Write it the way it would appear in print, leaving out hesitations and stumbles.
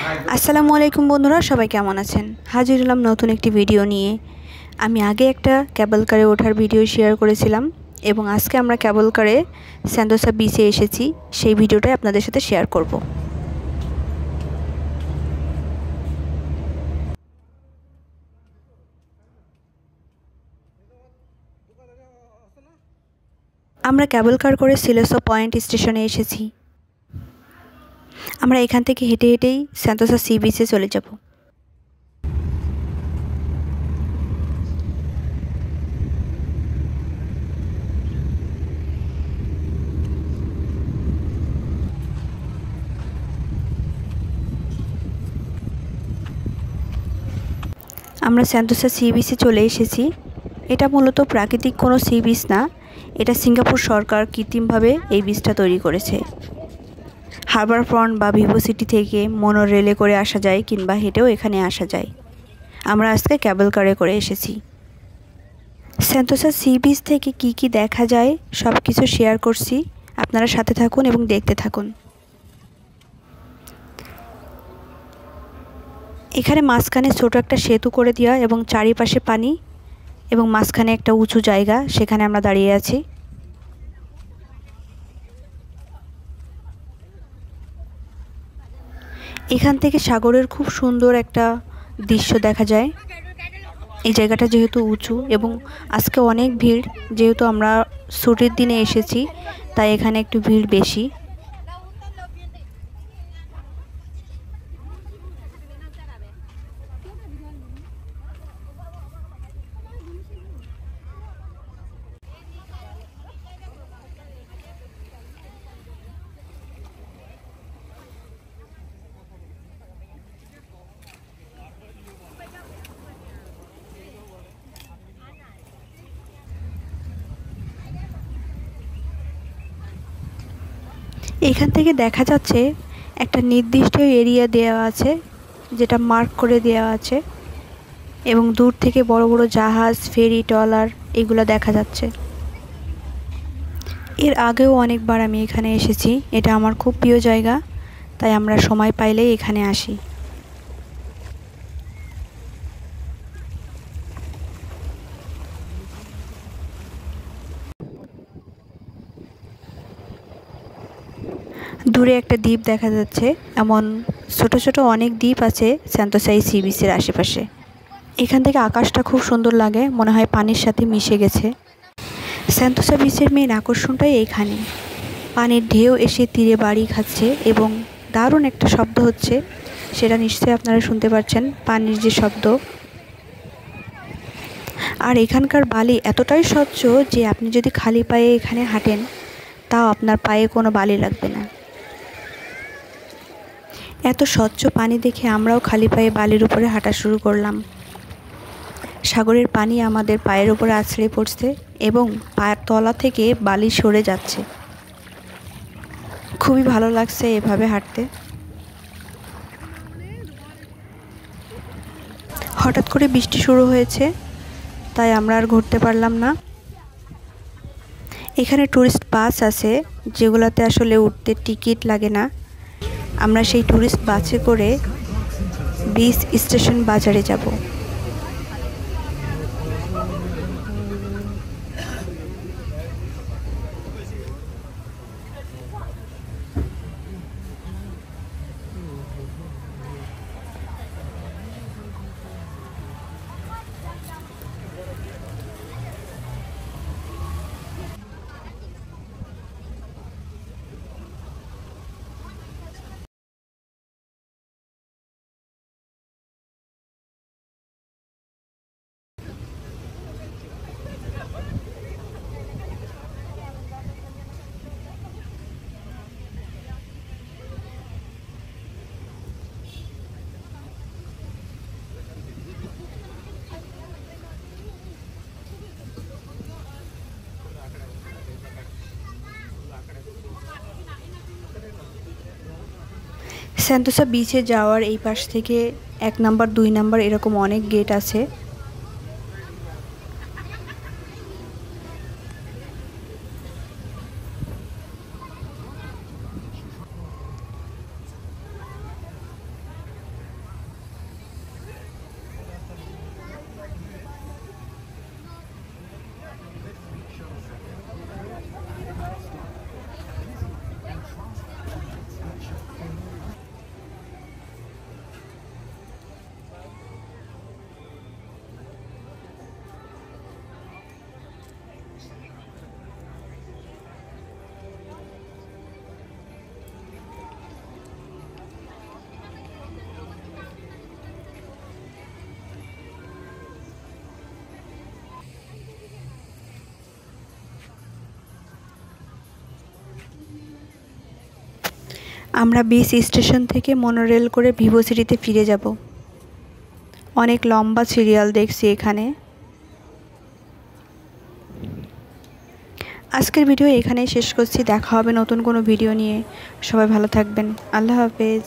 আসসালামু আলাইকুম বন্ধুরা, সবাই কেমন আছেন? হাজির হলাম নতুন একটি ভিডিও নিয়ে। আমি আগে একটা ক্যাবল কারে ওঠার ভিডিও শেয়ার করেছিলাম এবং আজকে আমরা ক্যাবল কারে সেন্তোসা বিচে এসেছি, সেই ভিডিওটাই আপনাদের সাথে শেয়ার করব। আমরা ক্যাবল কার করে সিলেসো পয়েন্ট স্টেশনে এসেছি। আমরা এখান থেকে হেঁটে হেঁটেই সেন্তোসা সি বিচে চলে যাব। আমরা সেন্তোসা সি বিচে চলে এসেছি। এটা মূলত প্রাকৃতিক কোনো সি বিচ না, এটা সিঙ্গাপুর সরকার কৃত্রিমভাবে এই বিচটা তৈরি করেছে। হারবার ফ্রন্ট বা ভিভো সিটি থেকে মোনো রেলে করে আসা যায় কিংবা হেঁটেও এখানে আসা যায়। আমরা আজকে ক্যাবল কারে করে এসেছি। সেন্তোসা সি বিচ থেকে কি কি দেখা যায় সব কিছু শেয়ার করছি, আপনারা সাথে থাকুন এবং দেখতে থাকুন। এখানে মাঝখানে ছোট একটা সেতু করে দেওয়া এবং চারিপাশে পানি এবং মাঝখানে একটা উঁচু জায়গা, সেখানে আমরা দাঁড়িয়ে আছি। এখান থেকে সাগরের খুব সুন্দর একটা দৃশ্য দেখা যায়। এই জায়গাটা যেহেতু উঁচু এবং আজকে অনেক ভিড়, যেহেতু আমরা ছুটির দিনে এসেছি তাই এখানে একটু ভিড় বেশি। এখান থেকে দেখা যাচ্ছে একটা নির্দিষ্ট এরিয়া দেওয়া আছে, যেটা মার্ক করে দেওয়া আছে এবং দূর থেকে বড় বড় জাহাজ, ফেরি, ট্রলার এগুলো দেখা যাচ্ছে। এর আগেও অনেকবার আমি এখানে এসেছি, এটা আমার খুব প্রিয় জায়গা, তাই আমরা সময় পাইলেই এখানে আসি। দূরে একটা দ্বীপ দেখা যাচ্ছে, এমন ছোট ছোট অনেক দ্বীপ আছে সেন্তোসা সি বিচের আশেপাশে। এখান থেকে আকাশটা খুব সুন্দর লাগে, মনে হয় পানির সাথে মিশে গেছে। সেন্তোসা বিচের মেন আকর্ষণটাই এইখানে। পানির ঢেউ এসে তীরে বাড়ি খাচ্ছে এবং দারুণ একটা শব্দ হচ্ছে, সেটা নিশ্চয়ই আপনারা শুনতে পাচ্ছেন, পানির যে শব্দ। আর এখানকার বালি এতটাই স্বচ্ছ যে আপনি যদি খালি পায়ে এখানে হাঁটেন তাও আপনার পায়ে কোনো বালি লাগবে না। এত স্বচ্ছ পানি দেখে আমরাও খালি পায়ে বালির উপরে হাঁটা শুরু করলাম। সাগরের পানি আমাদের পায়ের উপরে আছড়ে পড়ছে এবং পায়ের তলা থেকে বালি সরে যাচ্ছে। খুবই ভালো লাগছে এভাবে হাঁটতে। হঠাৎ করে বৃষ্টি শুরু হয়েছে, তাই আমরা আর ঘুরতে পারলাম না। এখানে ট্যুরিস্ট বাস আছে, যেগুলোতে আসলে উঠতে টিকিট লাগে না। আমরা সেই ট্যুরিস্ট বাসে করে বিচ স্টেশন বাজারে যাব। সেন্তোসা বিচে যাওয়ার এই পাশ থেকে 1 নাম্বার 2 নাম্বার এরকম অনেক গেট আছে। আমরা বিচ স্টেশন থেকে মনোরেল করে ভিভোসিটিতে ফিরে যাব। অনেক লম্বা সিরিয়াল দেখছি এখানে। আজকের ভিডিও এখানেই শেষ করছি। দেখা হবে নতুন কোনো ভিডিও নিয়ে। সবাই ভালো থাকবেন। আল্লাহ হাফেজ।